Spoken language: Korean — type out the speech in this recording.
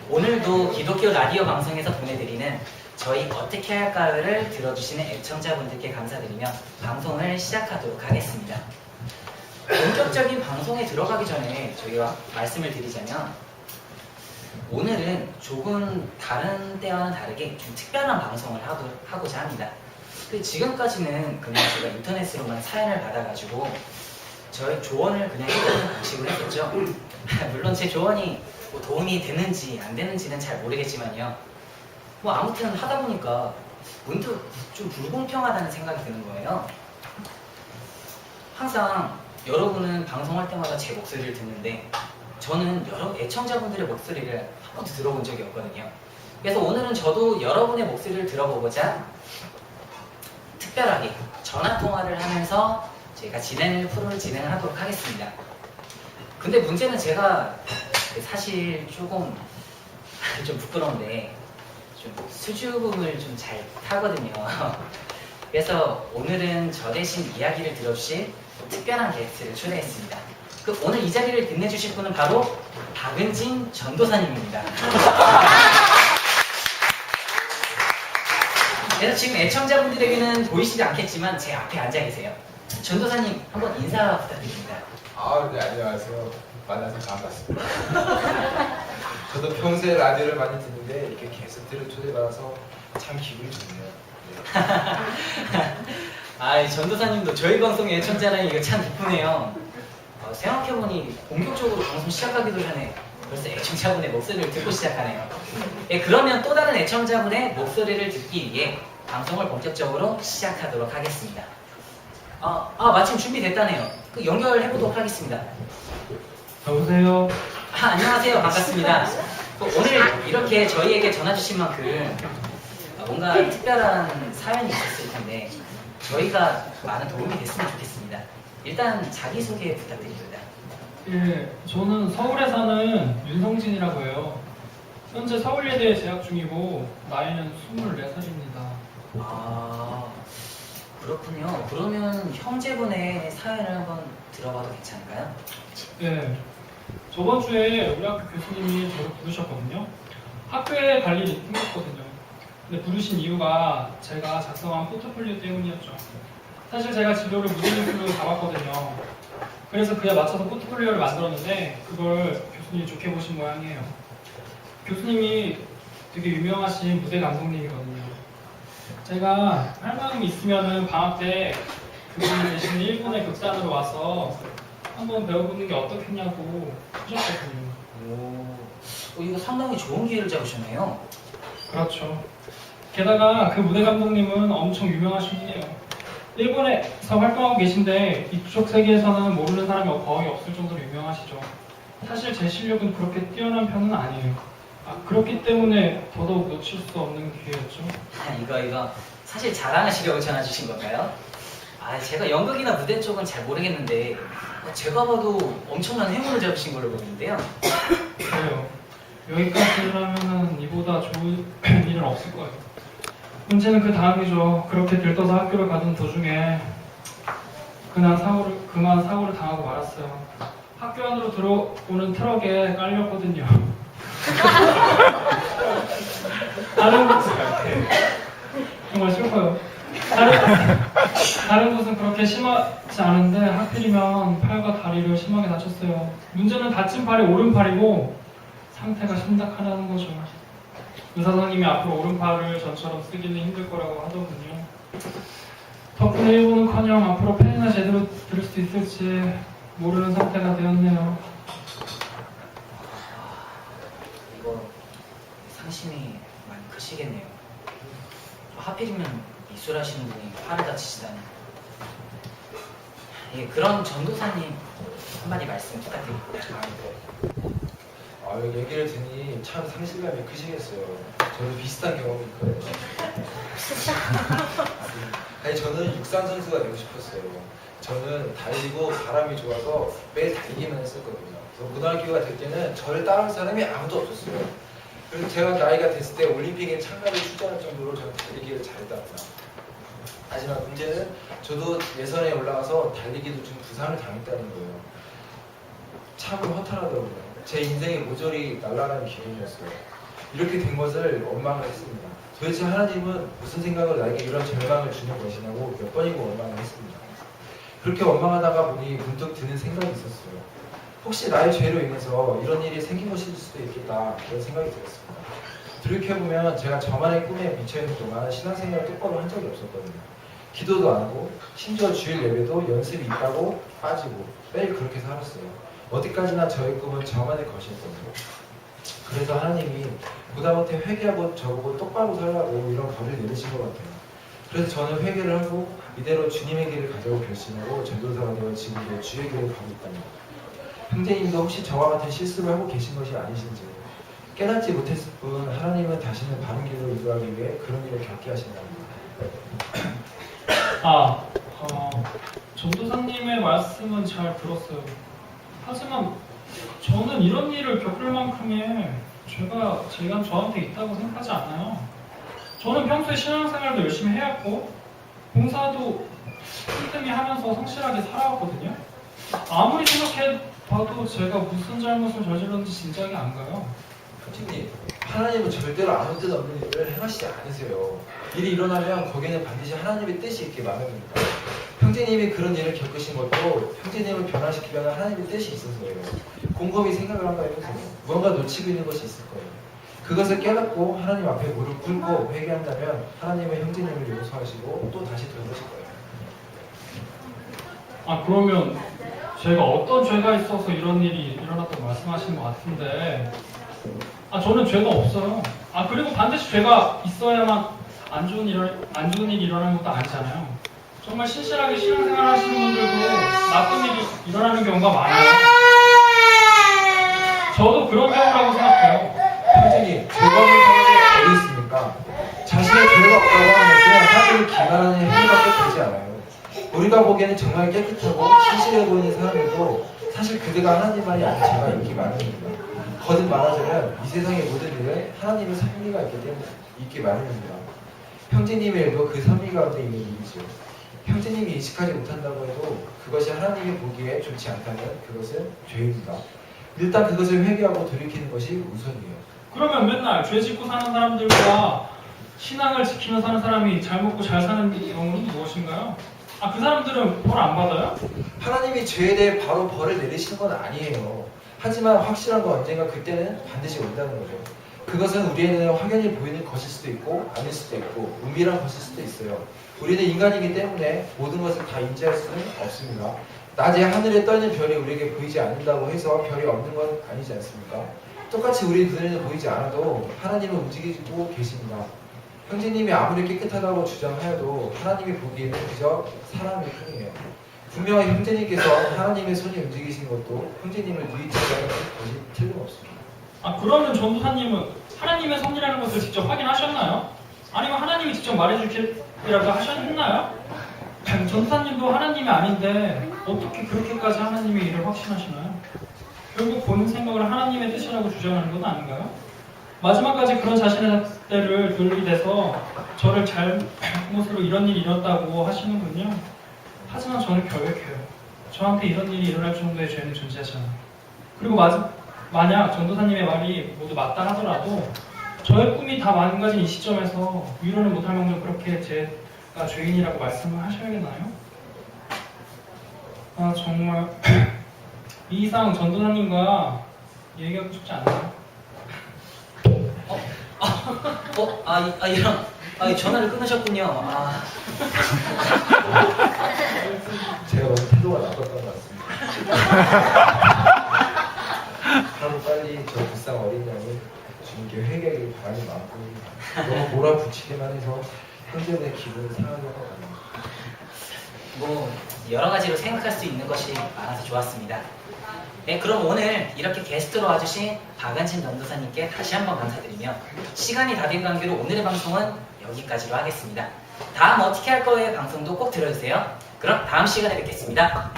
오늘도 기독교 라디오 방송에서 보내드리는 저희 어떻게 할까요를 들어주시는 애청자분들께 감사드리며 방송을 시작하도록 하겠습니다. 본격적인 방송에 들어가기 전에 저희가 말씀을 드리자면 오늘은 조금 다른 때와는 다르게 좀 특별한 방송을 하고자 합니다. 지금까지는 그냥 제가 인터넷으로만 사연을 받아가지고 저희 조언을 그냥 해드리는 방식으로 했었죠. 물론 제 조언이 뭐 도움이 되는지 안 되는지는 잘 모르겠지만요. 뭐 아무튼 하다 보니까 문득 좀 불공평하다는 생각이 드는 거예요. 항상 여러분은 방송할 때마다 제 목소리를 듣는데 저는 여러 애청자분들의 목소리를 한 번도 들어본 적이 없거든요. 그래서 오늘은 저도 여러분의 목소리를 들어보고자 특별하게 전화통화를 하면서 제가 프로를 진행을 하도록 하겠습니다. 근데 문제는 제가 사실 조금 좀 부끄러운데 좀 수줍음을 좀 잘 타거든요. 그래서 오늘은 저 대신 이야기를 들어주실 특별한 게스트를 초대했습니다. 오늘 이 자리를 빛내주실 분은 바로 박은진 전도사님입니다. 그래서 지금 애청자분들에게는 보이시지 않겠지만 제 앞에 앉아 계세요. 전도사님 한번 인사 부탁드립니다. 네, 안녕하세요. 만나서 반갑습니다. 저도 평소에 라디오를 많이 듣는데 이렇게 게스트를 초대받아서 참 기분이 좋네요. 네. 전도사님도 저희 방송의 애청자라니 이거 참 기쁘네요. 생각해보니 본격적으로 방송 시작하기도 전에 벌써 애청자분의 목소리를 듣고 시작하네요. 그러면 또 다른 애청자분의 목소리를 듣기 위해 방송을 본격적으로 시작하도록 하겠습니다. 마침 준비됐다네요. 연결해보도록 하겠습니다. 여보세요? 안녕하세요. 반갑습니다. 오늘 이렇게 저희에게 전화 주신 만큼 뭔가 특별한 사연이 있었을 텐데 저희가 많은 도움이 됐으면 좋겠습니다. 일단 자기소개 부탁드립니다. 예, 저는 서울에 사는 윤성진이라고 해요. 현재 서울예대에 재학 중이고 나이는 24살입니다. 그렇군요. 그러면 형제분의 사연을 한번 들어봐도 괜찮을까요? 예, 저번 주에 우리 학교 교수님이 저를 부르셨거든요. 학교에 갈 일이 생겼거든요. 근데 부르신 이유가 제가 작성한 포트폴리오 때문이었죠. 사실 제가 진로를 무전기술로 잡았거든요. 그래서 그에 맞춰서 포트폴리오를 만들었는데 그걸 교수님이 좋게 보신 모양이에요. 교수님이 되게 유명하신 무대 감독님이거든요. 제가 할 마음이 있으면은 방학 때 그분이 계시는 일본의 극단으로 와서 한번 배워보는 게 어떻겠냐고 하셨거든요. 이거 상당히 좋은 기회를 잡으셨네요. 그렇죠. 게다가 그 무대 감독님은 엄청 유명하신 분이에요. 일본에서 활동하고 계신데 이쪽 세계에서는 모르는 사람이 거의 없을 정도로 유명하시죠. 사실 제 실력은 그렇게 뛰어난 편은 아니에요. 그렇기 때문에 더더욱 놓칠 수 없는 기회였죠. 이거 사실 자랑하시려고 전화 주신 건가요? 제가 연극이나 무대 쪽은 잘 모르겠는데 제가 봐도 엄청난 행운을 잡으신 걸로 보이는데요. 그래요. 여기까지라면 이보다 좋은 일은 없을 거예요. 문제는 그 다음이죠. 그렇게 들떠서 학교를 가던 도중에 그만 사고를 당하고 말았어요. 학교 안으로 들어오는 트럭에 깔렸거든요. 정말 슬퍼요. 다른 곳은 그렇게 심하지 않은데 하필이면 팔과 다리를 심하게 다쳤어요. 문제는 다친 팔이 오른팔이고 상태가 심각하다는 거죠. 의사 선생님이 앞으로 오른팔을 전처럼 쓰기는 힘들 거라고 하더군요. 덕분에 일본은커녕 앞으로 펜이나 제대로 들을 수 있을지 모르는 상태가 되었네요. 이거 상심이 많이 크시겠네요. 하필이면 미술하시는 분이 팔을 다치시다니. 그런 전도사님 한마디 말씀 부탁드립니다. 여기 얘기를 듣니 참 상실감이 크시겠어요. 저도 비슷한 경험이 있거든요. 저는 육상 선수가 되고 싶었어요. 저는 달리고 바람이 좋아서 매일 달리기만 했었거든요. 그래서 고등학교가 될 때는 저를 따라올 사람이 아무도 없었어요. 그래서 제가 나이가 됐을 때 올림픽에 참가를 출전할 정도로 저는 달리기를 잘했답니다. 하지만 문제는 저도 예선에 올라가서 달리기도 좀 부상을 당했다는 거예요. 참 허탈하더라고요. 제 인생이 모조리 날아가는 기분이었어요. 이렇게 된 것을 원망을 했습니다. 도대체 하나님은 무슨 생각을 나에게 이런 절망을 주는 것이냐고 몇 번이고 원망을 했습니다. 그렇게 원망하다가 보니 문득 드는 생각이 있었어요. 혹시 나의 죄로 인해서 이런 일이 생긴 것일 수도 있겠다 그런 생각이 들었습니다. 돌이켜보면 제가 저만의 꿈에 미쳐있는 동안 신앙생활을 똑바로 한 적이 없었거든요. 기도도 안 하고 심지어 주일 예배도 연습이 있다고 빠지고 매일 그렇게 살았어요. 어디까지나 저의 꿈은 저만의 것이었거든요. 그래서 하나님이 보다못해 회개하고 저보고 똑바로 살라고 이런 벌을 내리신 것 같아요. 그래서 저는 회개를 하고 이대로 주님의 길을 가자고 결심하고 전도사가 되어 지금도 주의 길을 가고 있답니다. 형제님도 혹시 저와 같은 실수를 하고 계신 것이 아니신지 깨닫지 못했을 뿐 하나님은 다시는 바른 길로 인도하기 위해 그런 일을 겪게 하신답니다. 전도사님의 말씀은 잘 들었어요. 하지만 저는 이런 일을 겪을 만큼의 죄가 저한테 있다고 생각하지 않아요. 저는 평소에 신앙생활도 열심히 해왔고 봉사도 틈틈이 하면서 성실하게 살아왔거든요. 아무리 생각해봐도 제가 무슨 잘못을 저질렀는지 짐작이 안 가요. 형제님, 하나님은 절대로 아무 뜻 없는 일을 행하시지 않으세요. 일이 일어나면 거기에는 반드시 하나님의 뜻이 있기 마련입니다. 형제님이 그런 일을 겪으신 것도 형제님을 변화시키려는 하나님의 뜻이 있어서예요. 곰곰이 생각을 한번 해보세요. 무언가 놓치고 있는 것이 있을 거예요. 그것을 깨닫고 하나님 앞에 무릎 꿇고 회개한다면 하나님은 형제님을 용서하시고 또 다시 돌보실 거예요. 그러면 제가 어떤 죄가 있어서 이런 일이 일어났다고 말씀하시는 것 같은데 저는 죄가 없어요. 그리고 반드시 죄가 있어야만 안 좋은 일이 일어나는 것도 아니잖아요. 정말 신실하게 신앙생활 하시는 분들도 나쁜 일이 일어나는 경우가 많아요. 저도 그런 경우라고 생각해요. 형제님, 죄가 없는 사람이 어디 있습니까? 자신의 죄가 없다고 하는 것은 하나님을 기만하는 행위밖에 되지 않아요. 우리가 보기에는 정말 깨끗하고 신실해 보이는 사람들도 사실 그대가 하나님만이 아닌 죄가 있기 마련입니다. 거듭 말하자면 이 세상의 모든 일에 하나님의 섭리가 있기 마련입니다. 형제님의 일도 그 섭리 가운데 있는 일이죠. 형제님이 인식하지 못한다고 해도 그것이 하나님이 보기에 좋지 않다면 그것은 죄입니다. 일단 그것을 회개하고 돌이키는 것이 우선이에요. 그러면 맨날 죄 짓고 사는 사람들과 신앙을 지키며 사는 사람이 잘 먹고 잘 사는 경우는 무엇인가요? 그 사람들은 벌 안 받아요? 하나님이 죄에 대해 바로 벌을 내리시는 건 아니에요. 하지만 확실한 건 언젠가 그때는 반드시 온다는 거죠. 그것은 우리에는 확연히 보이는 것일 수도 있고 아닐 수도 있고 은밀한 것일 수도 있어요. 우리는 인간이기 때문에 모든 것을 다 인지할 수는 없습니다. 낮에 하늘에 떠있는 별이 우리에게 보이지 않는다고 해서 별이 없는 건 아니지 않습니까? 똑같이 우리 눈에는 보이지 않아도 하나님은 움직이고 계십니다. 형제님이 아무리 깨끗하다고 주장하여도 하나님이 보기에는 그저 사람일 뿐이에요. 분명히 형제님께서 하나님의 손이 움직이신 것도 형제님을 누이치자는 것이 틀림없습니다. 그러면 전도사님은 하나님의 섭리라는 것을 직접 확인하셨나요? 아니면 하나님이 직접 말해주기라도 하셨나요? 전도사님도 하나님이 아닌데 어떻게 그렇게까지 하나님의 일을 확신하시나요? 결국 본인 생각을 하나님의 뜻이라고 주장하는 건 아닌가요? 마지막까지 그런 자신의 때를 들이대서 저를 잘못으로 이런 일이 일어났다고 하시는군요. 하지만 저는 결백해요. 저한테 이런 일이 일어날 정도의 죄는 존재하지 않아요. 그리고 만약 전도사님의 말이 모두 맞다 하더라도 저의 꿈이 다 망가진 이 시점에서 위로는 못할 망정 그렇게 제가 죄인이라고 말씀을 하셔야겠나요? 정말 이 이상 전도사님과 얘기하고 싶지 않아요. 이런 전화를 끊으셨군요. 제가 너무 태도가 나빴던 것 같습니다. 하루 빨리 저 불쌍 어린 양이 주님께 회개하길 바라니 많고 너무 몰아붙이기만 해서 형제의 기분이 상하게 하거든요. 여러 가지로 생각할 수 있는 것이 많아서 좋았습니다. 네, 그럼 오늘 이렇게 게스트로 와주신 박은진 전도사님께 다시 한번 감사드리며 시간이 다 된 관계로 오늘의 방송은 여기까지로 하겠습니다. 다음 어떻게 할 거예요 방송도 꼭 들어주세요. 그럼 다음 시간에 뵙겠습니다.